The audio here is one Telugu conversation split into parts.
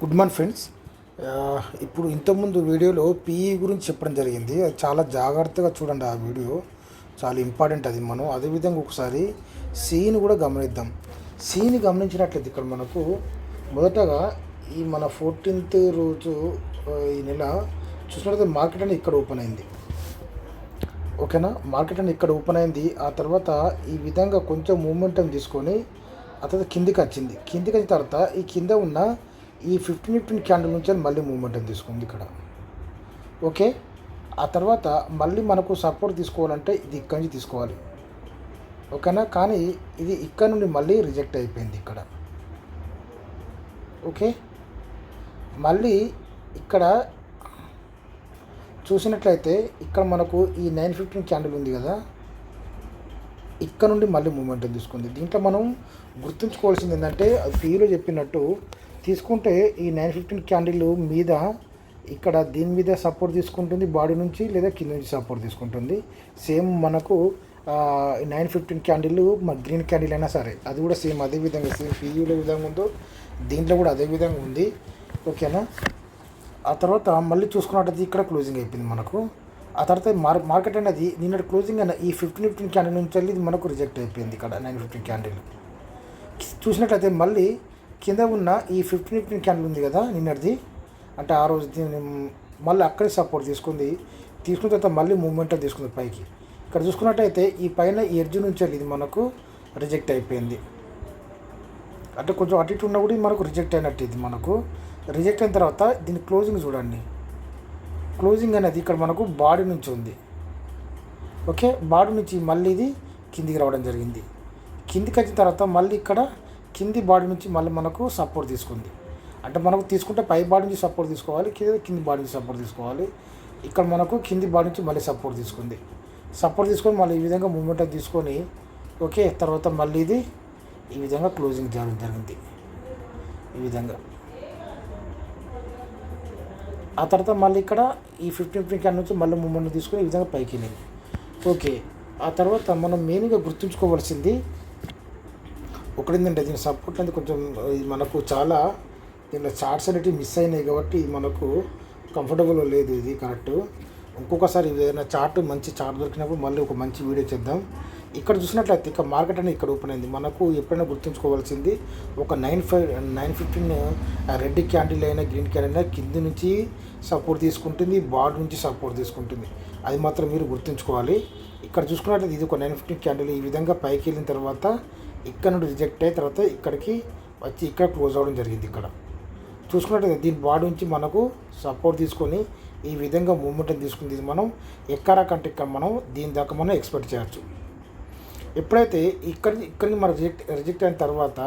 Good morning friends. ఇప్పుడు ఇంతకుముందు వీడియోలో పీఈ గురించి చెప్పడం జరిగింది. అది చాలా జాగ్రత్తగా చూడండి. ఆ వీడియో చాలా ఇంపార్టెంట్. అది మనం అదేవిధంగా ఒకసారి సీని కూడా గమనిద్దాం. సీని గమనించినట్లయితే ఇక్కడ మనకు మొదటగా ఈ మన 14th రోజు ఈ నెల చూసినట్లయితే మార్కెట్ అనేది ఇక్కడ ఓపెన్ అయింది. ఓకేనా, మార్కెట్ అనేది ఇక్కడ ఓపెన్ అయింది. ఆ తర్వాత ఈ విధంగా కొంచెం మూమెంటం తీసుకొని ఆ తర్వాత కిందికి వచ్చింది. కిందికి వచ్చిన తర్వాత ఈ కింద ఉన్న ఈ 15 క్యాండిల్ నుంచి మళ్ళీ మూమెంటం తీసుకుంది ఇక్కడ. ఓకే, ఆ తర్వాత మళ్ళీ మనకు సపోర్ట్ తీసుకోవాలంటే ఇది ఇక్కడి నుంచి తీసుకోవాలి. ఓకేనా, కానీ ఇది ఇక్కడ నుండి మళ్ళీ రిజెక్ట్ అయిపోయింది ఇక్కడ. ఓకే, మళ్ళీ ఇక్కడ చూసినట్లయితే ఇక్కడ మనకు ఈ 915 క్యాండిల్ ఉంది కదా, ఇక్కడ నుండి మళ్ళీ మూమెంటం తీసుకుంది. దీంట్లో మనం గుర్తుంచుకోవాల్సింది ఏంటంటే అది పీలో చెప్పినట్టు తీసుకుంటే ఈ 915 క్యాండిల్ మీద ఇక్కడ దీని మీద సపోర్ట్ తీసుకుంటుంది బాడీ నుంచి, లేదా కింద నుంచి సపోర్ట్ తీసుకుంటుంది. సేమ్ మనకు 915 క్యాండిల్ మన గ్రీన్ క్యాండిల్ అయినా సరే అది కూడా సేమ్ అదే విధంగా, సేమ్ పీయూలో విధంగా ఉందో దీంట్లో కూడా అదే విధంగా ఉంది. ఓకేనా, ఆ తర్వాత మళ్ళీ చూసుకున్నట్టయితే ఇక్కడ క్లోజింగ్ అయిపోయింది మనకు. ఆ తర్వాత మార్కెట్ అనేది నిన్నటి క్లోజింగ్ అయినా ఈ 15 క్యాండిల్ నుంచి వెళ్ళి ఇది మనకు రిజెక్ట్ అయిపోయింది. ఇక్కడ 915 క్యాండిల్ చూసినట్లయితే మళ్ళీ కింద ఉన్న ఈ 15 క్యాండిల్ ఉంది కదా నిన్నటిది, అంటే ఆ రోజు మళ్ళీ అక్కడే సపోర్ట్ తీసుకుంది. తీసుకున్న తర్వాత మళ్ళీ మూమెంట్ తీసుకుంది పైకి. ఇక్కడ చూసుకున్నట్టయితే ఈ పైన ఈ ఎడ్జ్ నుంచి వెళ్ళి ఇది మనకు రిజెక్ట్ అయిపోయింది. అంటే కొంచెం అటు ఇటు ఉన్నా కూడా మనకు రిజెక్ట్ అయినట్టు. ఇది మనకు రిజెక్ట్ అయిన తర్వాత దీని క్లోజింగ్ చూడండి. క్లోజింగ్ అనేది ఇక్కడ మనకు బాడీ నుంచి ఉంది. ఓకే, బాడీ నుంచి మళ్ళీ ఇది కిందికి రావడం జరిగింది. కిందికి వచ్చిన తర్వాత మళ్ళీ ఇక్కడ కింది బాడీ నుంచి మళ్ళీ మనకు సపోర్ట్ తీసుకుంది. అంటే మనకు తీసుకుంటే పై బాడీ నుంచి సపోర్ట్ తీసుకోవాలి, కింది బాడీ నుంచి సపోర్ట్ తీసుకోవాలి. ఇక్కడ మనకు కింది బాడీ నుంచి మళ్ళీ సపోర్ట్ తీసుకుంది. సపోర్ట్ తీసుకొని మళ్ళీ ఈ విధంగా మూమెంట్ తీసుకొని ఓకే, తర్వాత మళ్ళీ ఇది ఈ విధంగా క్లోజింగ్ జరిగింది ఈ విధంగా. ఆ తర్వాత మళ్ళీ ఇక్కడ ఈ 15 క్యాండిల్ నుంచి మళ్ళీ మూమెంట్ తీసుకొని ఈ విధంగా పైకి వెళ్ళింది. ఓకే, ఆ తర్వాత మనం మెయిన్గా గుర్తుంచుకోవాల్సింది ఒకటేంటంటే దీని సపోర్ట్ అనేది కొంచెం మనకు చాలా దీనిలో చార్ట్స్ అనేవి మిస్ అయినాయి కాబట్టి మనకు కంఫర్టబుల్ లేదు. ఇది కరెక్ట్. ఇంకొకసారి ఏదైనా చార్ట్ మంచి చార్ట్ దొరికినప్పుడు మళ్ళీ ఒక మంచి వీడియో చేద్దాం. ఇక్కడ చూసినట్లయితే ఇక మార్కెట్ అనేది ఇక్కడ ఓపెన్ అయింది. మనకు ఎప్పుడైనా గుర్తుంచుకోవాల్సింది ఒక 915 రెడ్ క్యాండిల్ అయినా గ్రీన్ క్యాండిల్ అయినా కింది నుంచి సపోర్ట్ తీసుకుంటుంది, బాడీ నుంచి సపోర్ట్ తీసుకుంటుంది. అది మాత్రం మీరు గుర్తుంచుకోవాలి. ఇక్కడ చూసుకున్నట్లయితే ఇది ఒక 915 క్యాండిల్ ఈ విధంగా పైకి వెళ్ళిన తర్వాత ఇక్కడ నుండి రిజెక్ట్ అయిన తర్వాత ఇక్కడికి వచ్చి ఇక్కడ క్లోజ్ అవ్వడం జరిగింది. ఇక్కడ చూసుకున్నట్లయితే దీని బాడీ నుంచి మనకు సపోర్ట్ తీసుకొని ఈ విధంగా మూమెంట్ తీసుకుంది. ఇది మనం ఎక్కడా కంటే ఇక్కడ మనం దీని దాకా మనం ఎక్స్పెక్ట్ చేయవచ్చు. ఎప్పుడైతే ఇక్కడికి మనం రిజెక్ట్ అయిన తర్వాత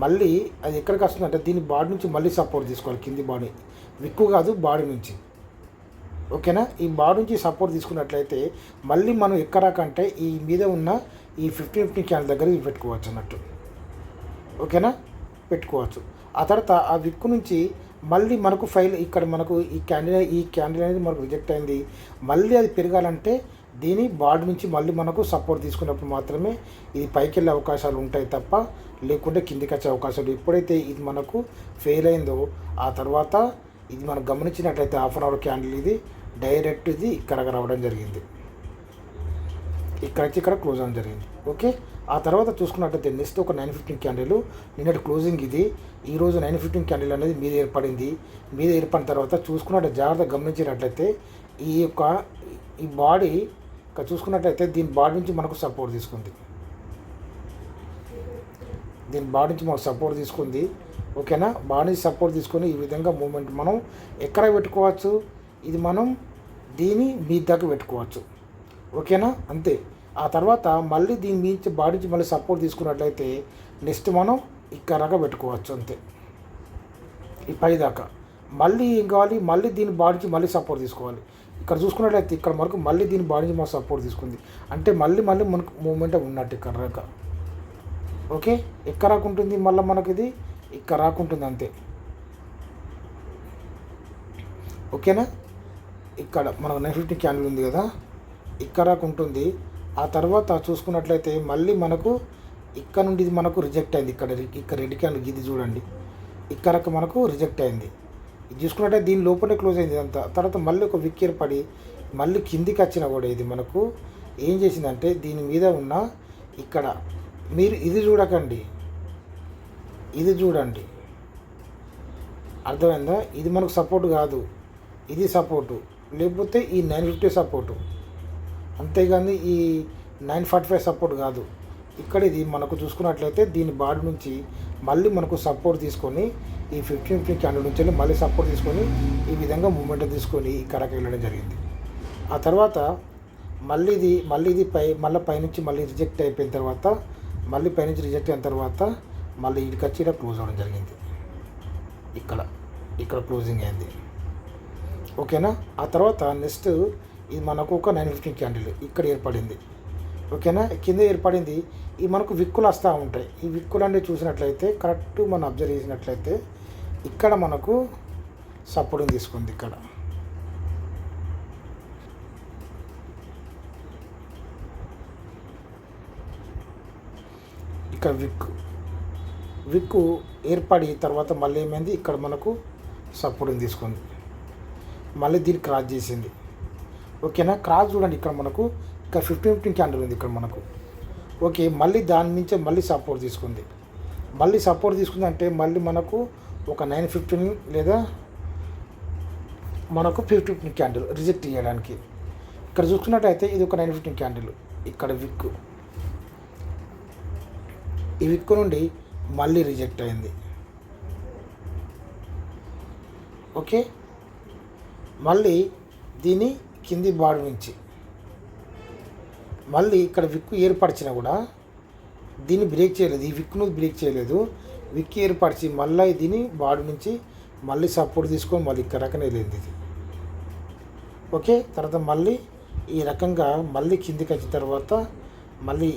మళ్ళీ అది ఎక్కడికి వస్తుందంటే దీని బాడీ నుంచి మళ్ళీ సపోర్ట్ తీసుకోవాలి. కింది బాడీ విక్కు కాదు, బాడీ నుంచి. ఓకేనా, ఈ బాడీ నుంచి సపోర్ట్ తీసుకున్నట్లయితే మళ్ళీ మనం ఎక్కడా కంటే ఈ మీద ఉన్న ఈ 15 క్యాండిల్ దగ్గర పెట్టుకోవచ్చు అన్నట్టు. ఓకేనా, పెట్టుకోవచ్చు. ఆ తర్వాత ఆ విక్కు నుంచి మళ్ళీ మనకు ఫైల్ ఇక్కడ మనకు ఈ క్యాండిల్ అనేది మనకు రిజెక్ట్ అయింది. మళ్ళీ అది పెరగాలంటే దీని బాడీ నుంచి మళ్ళీ మనకు సపోర్ట్ తీసుకున్నప్పుడు మాత్రమే ఇది పైకి వెళ్ళే అవకాశాలు ఉంటాయి తప్ప లేకుంటే కిందికి వచ్చే అవకాశాలు. ఎప్పుడైతే ఇది మనకు ఫెయిల్ అయిందో ఆ తర్వాత ఇది మనం గమనించినట్లయితే హాఫ్ అన్ అవర్ క్యాండిల్ ఇది డైరెక్ట్ ఇది ఇక్కడ రావడం జరిగింది. ఇక్కడ క్లోజ్ అవ్వడం జరిగింది. ఓకే, ఆ తర్వాత చూసుకున్నట్లయితే నెక్స్ట్ ఒక 915 క్యాండిల్ నిన్నటి క్లోజింగ్ ఇది. ఈరోజు 915 క్యాండిల్ అనేది మీద ఏర్పడింది. మీద ఏర్పడిన తర్వాత చూసుకున్నట్టు జాగ్రత్తగా గమనించినట్లయితే ఈ బాడీ ఇక్కడ చూసుకున్నట్లయితే దీని బాడీ నుంచి మనకు సపోర్ట్ తీసుకుంది. దీని బాడీ నుంచి మనకు సపోర్ట్ తీసుకుంది. ఓకేనా, బాడీ నుంచి సపోర్ట్ తీసుకొని ఈ విధంగా మూమెంట్ మనం ఎక్కడ పెట్టుకోవచ్చు, ఇది మనం దీని మీ దగ్గర పెట్టుకోవచ్చు. ఓకేనా, అంతే. ఆ తర్వాత మళ్ళీ దీని నుంచి బాడీ నుంచి మళ్ళీ సపోర్ట్ తీసుకున్నట్లయితే నెక్స్ట్ మనం ఇక్కడ పెట్టుకోవచ్చు అంతే. ఈ పై దాకా మళ్ళీ ఏం కావాలి, మళ్ళీ దీని బాడీ నుంచి మళ్ళీ సపోర్ట్ తీసుకోవాలి. ఇక్కడ చూసుకున్నట్లయితే ఇక్కడ మనకు మళ్ళీ దీని బాడీ నుంచి మనకు సపోర్ట్ తీసుకుంది అంటే మళ్ళీ మనకు మూమెంట్ ఉన్నట్టు ఇక్కడ రాక. ఓకే, ఎక్కడ రాకుంటుంది మళ్ళీ మనకి ఇది ఇక్కడ రాకుంటుంది అంతే. ఓకేనా, ఇక్కడ మనకు 915 క్యాండిల్ ఉంది కదా, ఇక్కడ ఉంటుంది. ఆ తర్వాత చూసుకున్నట్లయితే మళ్ళీ మనకు ఇక్కడ నుండి ఇది మనకు రిజెక్ట్ అయింది. ఇక్కడ రెడ్ క్యాండిల్ ఇది చూడండి, ఇక్కడ మనకు రిజెక్ట్ అయింది. ఇది చూసుకున్నట్టే దీని లోపలే క్లోజ్ అయింది ఇదంతా. తర్వాత మళ్ళీ ఒక విక్ ఏర్పడి మళ్ళీ కిందికి వచ్చినా కూడా ఇది మనకు ఏం చేసిందంటే దీని మీద ఉన్న ఇక్కడ మీరు ఇది చూడకండి, ఇది చూడండి, అర్థమైందా? ఇది మనకు సపోర్ట్ కాదు, ఇది సపోర్టు, లేకపోతే ఈ 950 సపోర్టు, అంతేగాని ఈ 945 సపోర్ట్ కాదు. ఇక్కడ ఇది మనకు చూసుకున్నట్లయితే దీని బాడీ నుంచి మళ్ళీ మనకు సపోర్ట్ తీసుకొని ఈ 15 క్యాండిల్ నుంచి మళ్ళీ సపోర్ట్ తీసుకొని ఈ విధంగా మూమెంట్ తీసుకొని ఇక్కడికి వెళ్ళడం జరిగింది. ఆ తర్వాత మళ్ళీ ఇది పైనుంచి మళ్ళీ రిజెక్ట్ అయిపోయిన తర్వాత మళ్ళీ పైనుంచి రిజెక్ట్ అయిన తర్వాత మళ్ళీ ఇక్కడికి వచ్చి ఇక్కడ క్లోజ్ అవ్వడం జరిగింది. ఇక్కడ క్లోజింగ్ అయింది. ఓకేనా? ఆ తర్వాత నెక్స్ట్ ఇది మనకు ఒక 950 క్యాండిల్ ఇక్కడ ఏర్పడింది. ఓకేనా? కింద ఏర్పడింది. ఈ మనకు విక్కులు వస్తూ ఉంటాయి. ఈ విక్కులు అనేవి చూసినట్లయితే కరెక్ట్ మనం అబ్జర్వ్ చేసినట్లయితే ఇక్కడ మనకు సపోర్టింగ్ తీసుకుంది. ఇక్కడ విక్కు ఏర్పడి తర్వాత మళ్ళీ ఏమైంది, ఇక్కడ మనకు సపోర్టింగ్ తీసుకుంది. మళ్ళీ దీన్ని క్రాస్ చేసింది. ఓకేనా? క్రాస్ చూడండి, ఇక్కడ మనకు ఇక్కడ 15 క్యాండిల్ ఉంది ఇక్కడ మనకు. ఓకే, మళ్ళీ దాని నుంచే మళ్ళీ సపోర్ట్ తీసుకుంది. అంటే మళ్ళీ మనకు ఒక 915 లేదా మనకు 15 క్యాండిల్ రిజెక్ట్ చేయడానికి. ఇక్కడ చూసుకున్నట్టయితే ఇది ఒక 915 క్యాండిల్. ఇక్కడ ఈ విక్కు నుండి మళ్ళీ రిజెక్ట్ అయింది. ఓకే, మళ్ళీ దీని కింది బాడీ నుంచి మళ్ళీ ఇక్కడ విక్కు ఏర్పరిచినా కూడా దీన్ని బ్రేక్ చేయలేదు, ఈ విక్కును బ్రేక్ చేయలేదు. విక్కు ఏర్పరిచి మళ్ళీ దీని బాడీ నుంచి మళ్ళీ సపోర్ట్ తీసుకొని మళ్ళీ ఇక్కడ రకంగా వెళ్ళింది ఇది. ఓకే, తర్వాత మళ్ళీ ఈ రకంగా మళ్ళీ కిందికి వచ్చిన తర్వాత మళ్ళీ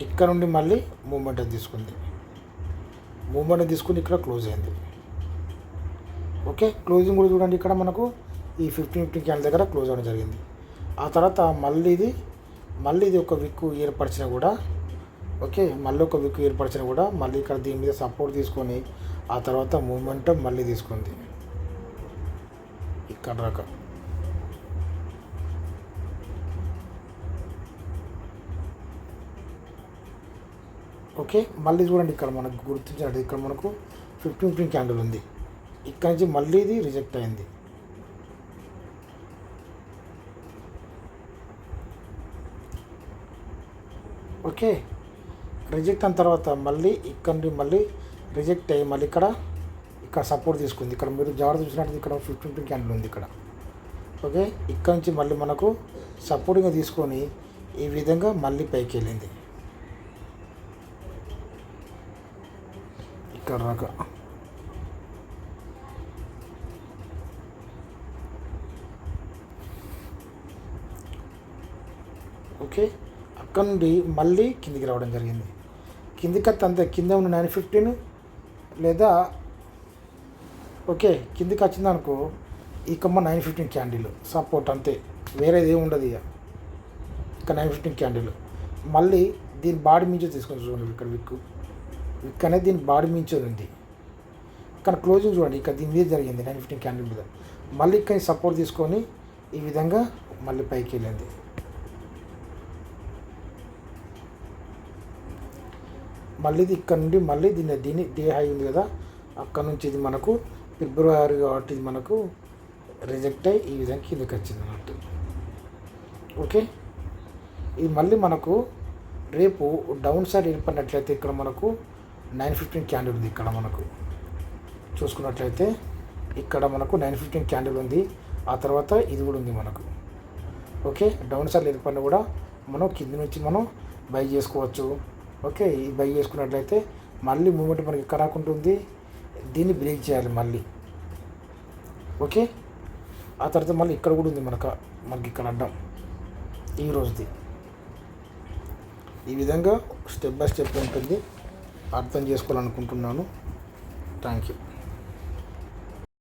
ఇక్కడ నుండి మళ్ళీ మూమెంట్ తీసుకుని ఇక్కడ క్లోజ్ అయింది. ఓకే, క్లోజింగ్ కూడా చూడండి, ఇక్కడ మనకు ఈ 15 క్యాండిల్ దగ్గర క్లోజ్ అవ్వడం జరిగింది. ఆ తర్వాత మళ్ళీ ఇది ఒక విక్కు ఏర్పరిచినా కూడా ఓకే, మళ్ళీ ఇక్కడ దీని మీద సపోర్ట్ తీసుకొని ఆ తర్వాత మూమెంట్ మళ్ళీ తీసుకుంది ఇక్కడ దాకా. ఓకే, మళ్ళీ చూడండి, ఇక్కడ మనకు గుర్తించినట్టు ఇక్కడ మనకు 15 క్యాండిల్ ఉంది. ఇక్కడ నుంచి మళ్ళీ ఇది రిజెక్ట్ అయింది. ఓకే, రిజెక్ట్ అయిన తర్వాత మళ్ళీ ఇక్కడ నుండి మళ్ళీ రిజెక్ట్ అయ్యి మళ్ళీ ఇక్కడ సపోర్ట్ తీసుకుంది. ఇక్కడ మీరు జాగ్రత్త చూసినట్టు ఇక్కడ 15 క్యాండిల్ ఉంది ఇక్కడ. ఓకే, ఇక్కడ నుంచి మళ్ళీ మనకు సపోర్టింగ్గా తీసుకొని ఈ విధంగా మళ్ళీ పైకి వెళ్ళింది ఇక్కడ దాకా. ఓకే, అక్కడ నుండి మళ్ళీ కిందికి రావడం జరిగింది. కిందికి అంతే కింద ఉన్న 915 లేదా ఓకే కిందికి వచ్చిందనుకో ఈ 915 క్యాండిల్ సపోర్ట్ అంతే, వేరేది ఏమి ఉండదు. ఇక 915 క్యాండిల్ మళ్ళీ దీని బాడీ మించి తీసుకొని చూడండి, ఇక్కడ విక్కు అనేది దీని బాడీ మించేది ఉంది. ఇక్కడ క్లోజింగ్ చూడండి, ఇక్కడ దీని మీద జరిగింది 915 క్యాండిల్ మీద. మళ్ళీ ఇక్కడ సపోర్ట్ తీసుకొని ఈ విధంగా మళ్ళీ పైకి వెళ్ళింది. మళ్ళీ ఇక్కడ నుండి మళ్ళీ దీని డే హై ఉంది కదా, అక్కడ నుంచి ఇది మనకు ఫిబ్రవరి కాబట్టి ఇది మనకు రిజెక్ట్ అయ్యి ఈ విధంగా కిందకి వచ్చింది అన్నట్టు. ఓకే, ఇది మళ్ళీ మనకు రేపు డౌన్ సైడ్ ఏర్పడినట్లయితే ఇక్కడ మనకు 915 క్యాండిల్ ఉంది. ఇక్కడ మనకు చూసుకున్నట్లయితే ఇక్కడ మనకు 915 క్యాండిల్ ఉంది. ఆ తర్వాత ఇది కూడా ఉంది మనకు. ఓకే, డౌన్ సైడ్ ఏర్పడిన కూడా మనం కింద నుంచి మనం బై చేసుకోవచ్చు. ఓకే, ఈ బై చేసుకున్నట్లయితే మళ్ళీ మూమెంట్ మనకి ఇక్కడ రాకుంటుంది, దీన్ని బ్రేక్ చేయాలి మళ్ళీ. ఓకే, ఆ తర్వాత మళ్ళీ ఇక్కడ కూడా ఉంది మనకి ఇక్కడ అడ్డం ఈ రోజుది. ఈ విధంగా స్టెప్ బై స్టెప్ ఉంటుంది, అర్థం చేసుకోవాలనుకుంటున్నాను. Thank you.